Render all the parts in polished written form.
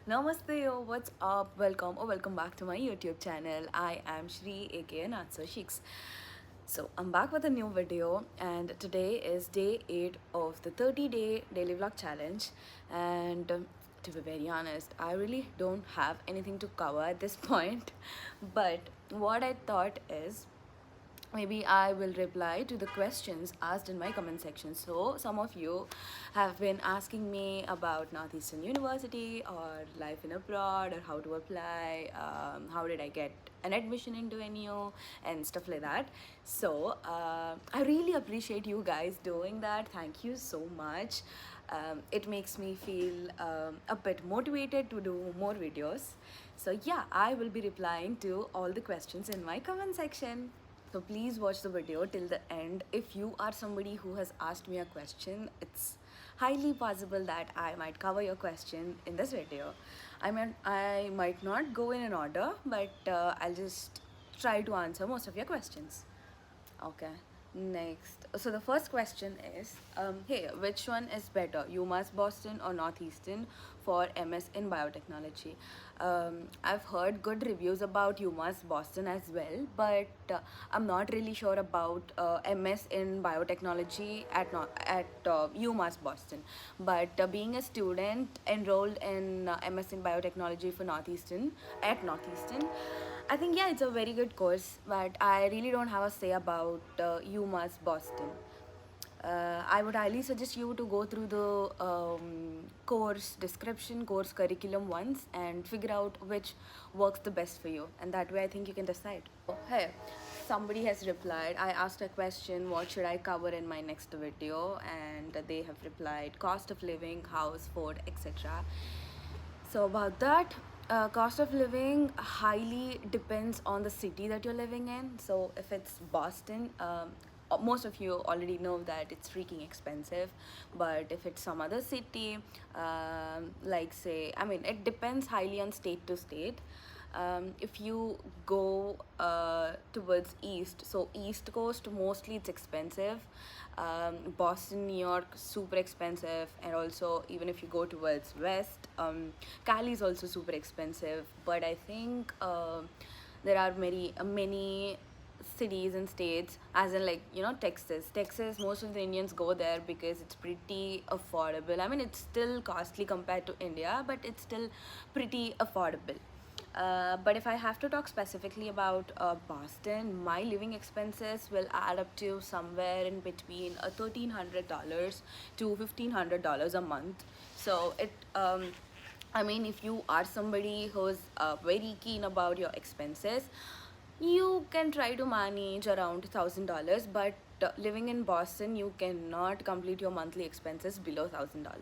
Namaste, yo, what's up? Welcome or welcome back to my YouTube channel. I am Shri aka Natso Shiks. So I'm back with a new video, and today is day 8 of the 30-day daily vlog challenge. And to be very honest, I really don't have anything to cover at this point. But what I thought is maybe I will reply to the questions asked in my comment section. So some of you have been asking me about Northeastern University or life in abroad or how to apply, how did I get an admission into NEU and stuff like that. So I really appreciate you guys doing that. Thank you so much. It makes me feel a bit motivated to do more videos. So yeah, I will be replying to all the questions in my comment section. So please watch the video till the end. If you are somebody who has asked me a question, it's highly possible that I might cover your question in this video. I might not go in an order, but I'll just try to answer most of your questions. Okay. Next, so the first question is, hey, which one is better, UMass Boston or Northeastern for MS in biotechnology? I've heard good reviews about UMass Boston as well, but I'm not really sure about MS in biotechnology at UMass Boston. But being a student enrolled in MS in biotechnology for Northeastern, I think yeah, it's a very good course, but I really don't have a say about UMass Boston. I would highly suggest you to go through the course description, course curriculum once and figure out which works the best for you. And that way I think you can decide. Hey, somebody has replied. I asked a question, what should I cover in my next video? And they have replied, cost of living, house, food, etc. So about that, cost of living highly depends on the city that you're living in. So if it's Boston, most of you already know that it's freaking expensive. But if it's some other city, like say, I mean, it depends highly on state to state. If you go towards east, so east coast, mostly it's expensive. Boston, New York, super expensive. And also even if you go towards west, Cali is also super expensive. But I think there are many cities and states, as in, like, you know, Texas, most of the Indians go there because it's pretty affordable. I mean, it's still costly compared to India, but it's still pretty affordable. But if I have to talk specifically about Boston, my living expenses will add up to somewhere in between $1,300 to $1,500 a month. So I mean, if you are somebody who's very keen about your expenses, you can try to manage around $1,000. But living in Boston, you cannot complete your monthly expenses below $1,000.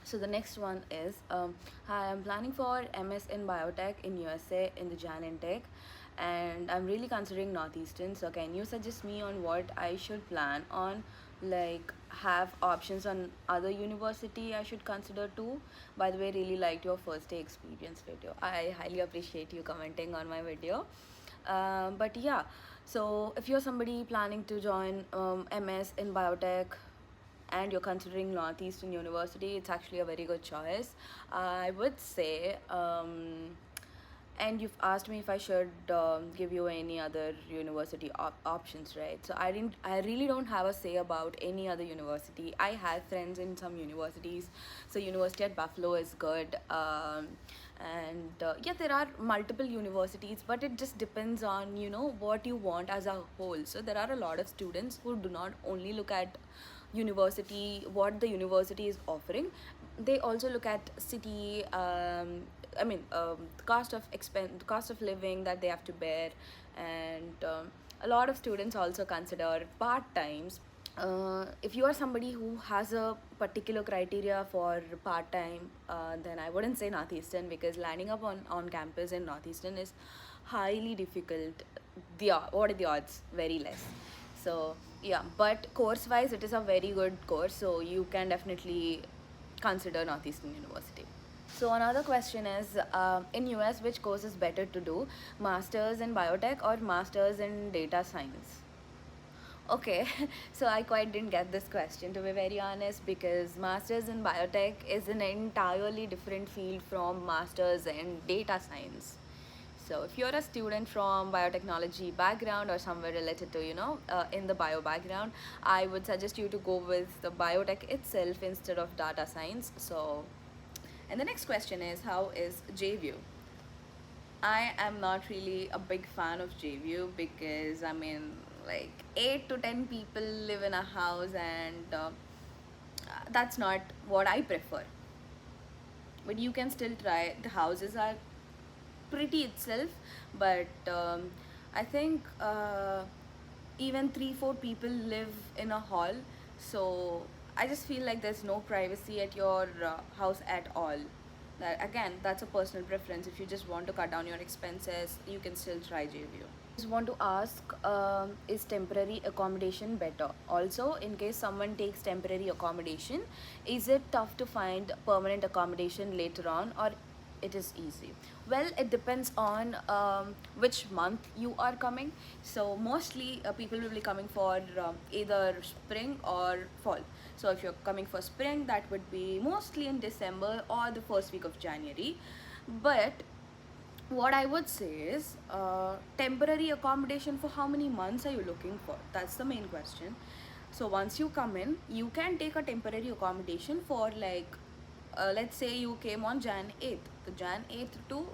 So the next one is, hi, I'm planning for MS in biotech in USA in the Jan Intake, and I'm really considering Northeastern. So can you suggest me on what I should plan on? Like, have options on other university I should consider too. By the way, really liked your first day experience video. I highly appreciate you commenting on my video. But yeah, so if you're somebody planning to join MS in biotech and you're considering Northeastern University, it's actually a very good choice, I would say. And you've asked me if I should give you any other university options, right? So I really don't have a say about any other university. I have friends in some universities. So University at Buffalo is good. And yeah, there are multiple universities, but it just depends on, you know, what you want as a whole. So there are a lot of students who do not only look at university, what the university is offering. They also look at city, cost of living that they have to bear. And a lot of students also consider part times. If you are somebody who has a particular criteria for part-time, then I wouldn't say Northeastern, because landing up on campus in Northeastern is highly difficult. What are the odds? Very less. So yeah, but course-wise, it is a very good course, so you can definitely consider Northeastern University. So another question is, in US, which course is better to do? Masters in biotech or masters in data science? Okay, so I quite didn't get this question, to be very honest, because masters in biotech is an entirely different field from masters in data science. So if you're a student from biotechnology background or somewhere related to, in the bio background, I would suggest you to go with the biotech itself instead of data science. So, and the next question is, how is JView? I am not really a big fan of JView because I mean, like 8 to 10 people live in a house, and that's not what I prefer. But you can still try. The houses are pretty itself, but I think even 3 4 people live in a hall, so I just feel like there's no privacy at your house at all. That again, that's a personal preference. If you just want to cut down your expenses, you can still try JVU. Just want to ask, is temporary accommodation better? Also, in case someone takes temporary accommodation, is it tough to find permanent accommodation later on, or it is easy? Well, it depends on which month you are coming. So mostly people will be coming for either spring or fall. So if you're coming for spring, that would be mostly in December or the first week of January. But what I would say is, temporary accommodation for how many months are you looking for? That's the main question. So once you come in, you can take a temporary accommodation for like, let's say you came on Jan 8th. The Jan 8th to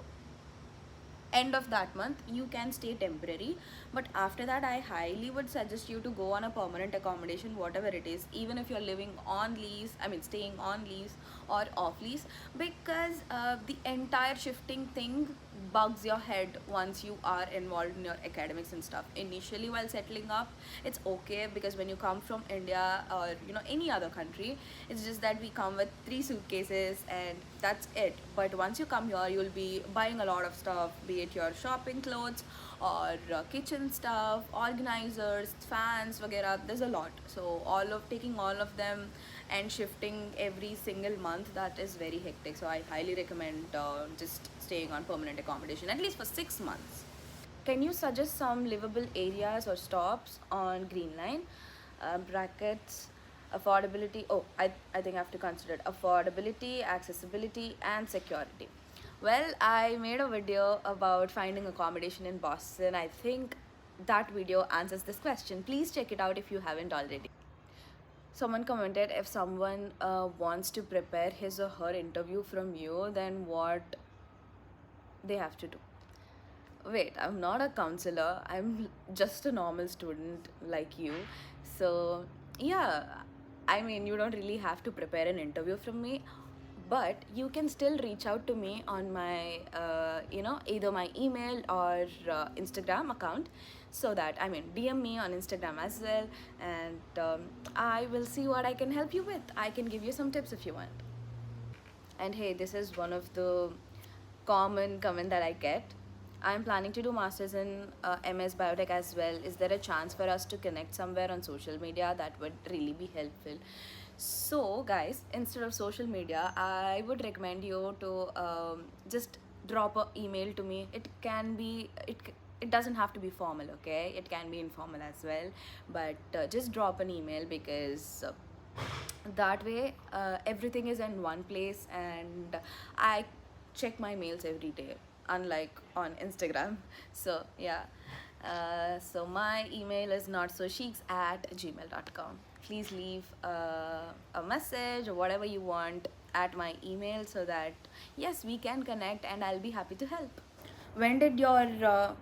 end of that month you can stay temporary, but after that I highly would suggest you to go on a permanent accommodation, whatever it is, even if you're living on lease, I mean staying on lease or off lease, because the entire shifting thing bugs your head once you are involved in your academics and stuff. Initially while settling up, it's okay, because when you come from India or any other country, it's just that we come with 3 suitcases and that's it. But once you come here, you'll be buying a lot of stuff, be it your shopping clothes or kitchen stuff, organizers, fans, वगैरह. There's a lot. So taking all of them and shifting every single month, that is very hectic. So I highly recommend just staying on permanent accommodation at least for 6 months. Can you suggest some livable areas or stops on Green Line? Brackets, affordability. Oh, I think I have to consider it. Affordability, accessibility, and security. Well, I made a video about finding accommodation in Boston. I think that video answers this question. Please check it out if you haven't already. Someone commented, if someone wants to prepare his or her interview from you, then what they have to do? Wait, I'm not a counselor. I'm just a normal student like you. So, yeah, I mean, you don't really have to prepare an interview from me, but you can still reach out to me on my, either my email or Instagram account. So that, I mean, DM me on Instagram as well, and I will see what I can help you with. I can give you some tips if you want. And hey, this is one of the common comment that I get. I'm planning to do masters in MS Biotech as well. Is there a chance for us to connect somewhere on social media? That would really be helpful. So, guys, instead of social media, I would recommend you to just drop an email to me. It can be it doesn't have to be formal, okay? It can be informal as well, but just drop an email, because that way everything is in one place, and I check my mails every day, unlike on Instagram. So yeah, so my email is notsocheeks@gmail.com. Please leave a message or whatever you want at my email, so that yes, we can connect and I'll be happy to help. When did your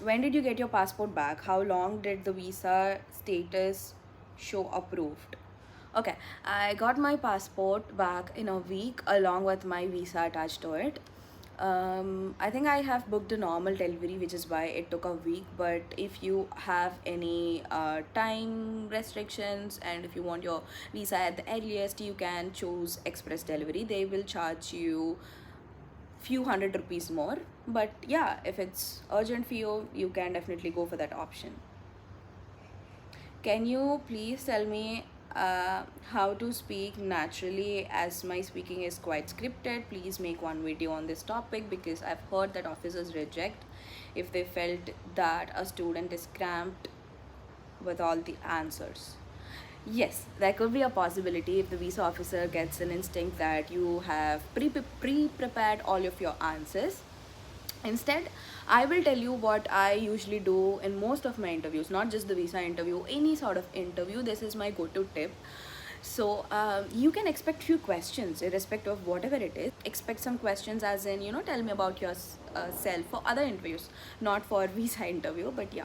when did you get your passport back? How long did the visa status show approved? Okay, I got my passport back in a week along with my visa attached to it. I think I have booked a normal delivery, which is why it took a week. But if you have any time restrictions and if you want your visa at the earliest, you can choose express delivery. They will charge you few hundred rupees more, but yeah, if it's urgent for you, you can definitely go for that option. Can you please tell me how to speak naturally, as my speaking is quite scripted? Please make one video on this topic, because I've heard that officers reject if they felt that a student is cramped with all the answers. Yes, there could be a possibility if the visa officer gets an instinct that you have pre-prepared all of your answers. Instead, I will tell you what I usually do in most of my interviews, not just the visa interview, any sort of interview. This is my go-to tip. So you can expect few questions irrespective of whatever it is. Expect some questions as in, tell me about yourself for other interviews, not for visa interview, but yeah.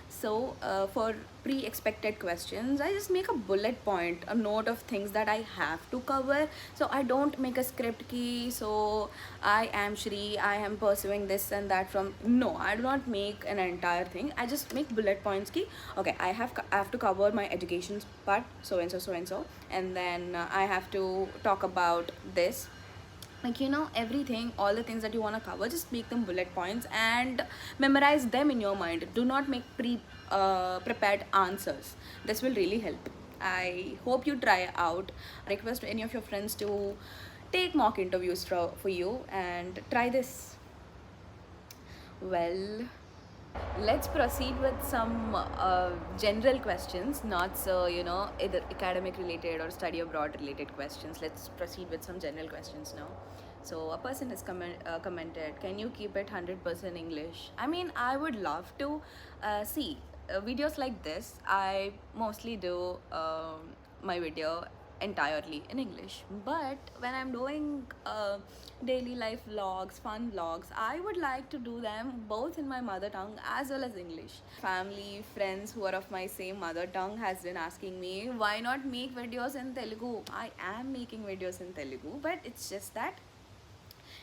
So for pre-expected questions, I just make a bullet point, a note of things that I have to cover. So I don't make a script key. So I am Shri, I am pursuing this and that from. No, I do not make an entire thing. I just make bullet points key. Okay, I have to cover my education part, so and so, so and so, and then I have to talk about this, like, everything, all the things that you want to cover, just make them bullet points and memorize them in your mind. Do not make prepared answers. This will really help. I hope you try out. Request any of your friends to take mock interviews for you and try this. Well, let's proceed with some general questions, not so, either academic related or study abroad related questions. Let's proceed with some general questions now. So a person has commented, can you keep it 100% English? I mean, I would love to see videos like this. I mostly do my video entirely in English, but when I'm doing daily life vlogs, fun vlogs, I would like to do them both in my mother tongue as well as English. Family, friends who are of my same mother tongue has been asking me, why not make videos in Telugu? I am making videos in Telugu, but it's just that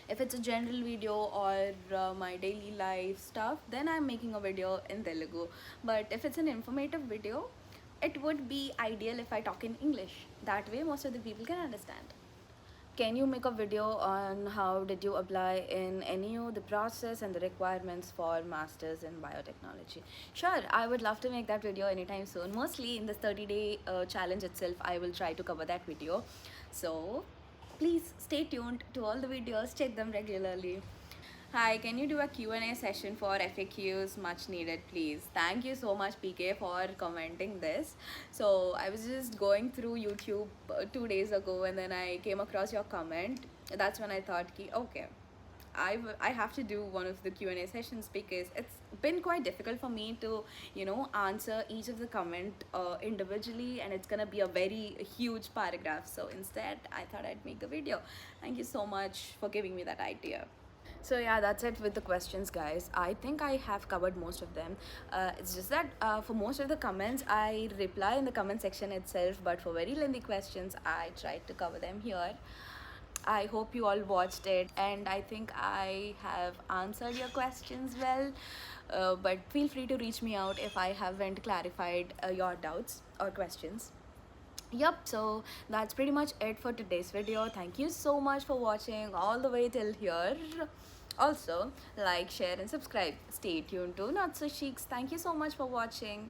if it's a general video or my daily life stuff, then I'm making a video in Telugu. But if it's an informative video, it would be ideal if I talk in English. That way most of the people can understand. Can you make a video on how did you apply in NEU, the process and the requirements for masters in biotechnology? Sure, I would love to make that video anytime soon. Mostly in this 30-day challenge itself, I will try to cover that video. So please stay tuned to all the videos, check them regularly. Hi, can you do a Q&A session for FAQs? Much needed, please. Thank you so much, PK, for commenting this. So I was just going through YouTube 2 days ago, and then I came across your comment. That's when I thought, okay, I have to do one of the Q&A sessions, because it's been quite difficult for me to answer each of the comment individually, and it's gonna be a very huge paragraph. So instead I thought I'd make a video. Thank you so much for giving me that idea. So yeah, that's it with the questions, guys. I think I have covered most of them. It's just that for most of the comments, I reply in the comment section itself, but for very lengthy questions, I tried to cover them here. I hope you all watched it, and I think I have answered your questions well. But feel free to reach me out if I haven't clarified your doubts or questions. Yep, so that's pretty much it for today's video. Thank you so much for watching all the way till here. Also, like, share and subscribe. Stay tuned to Not So Chics. Thank you so much for watching.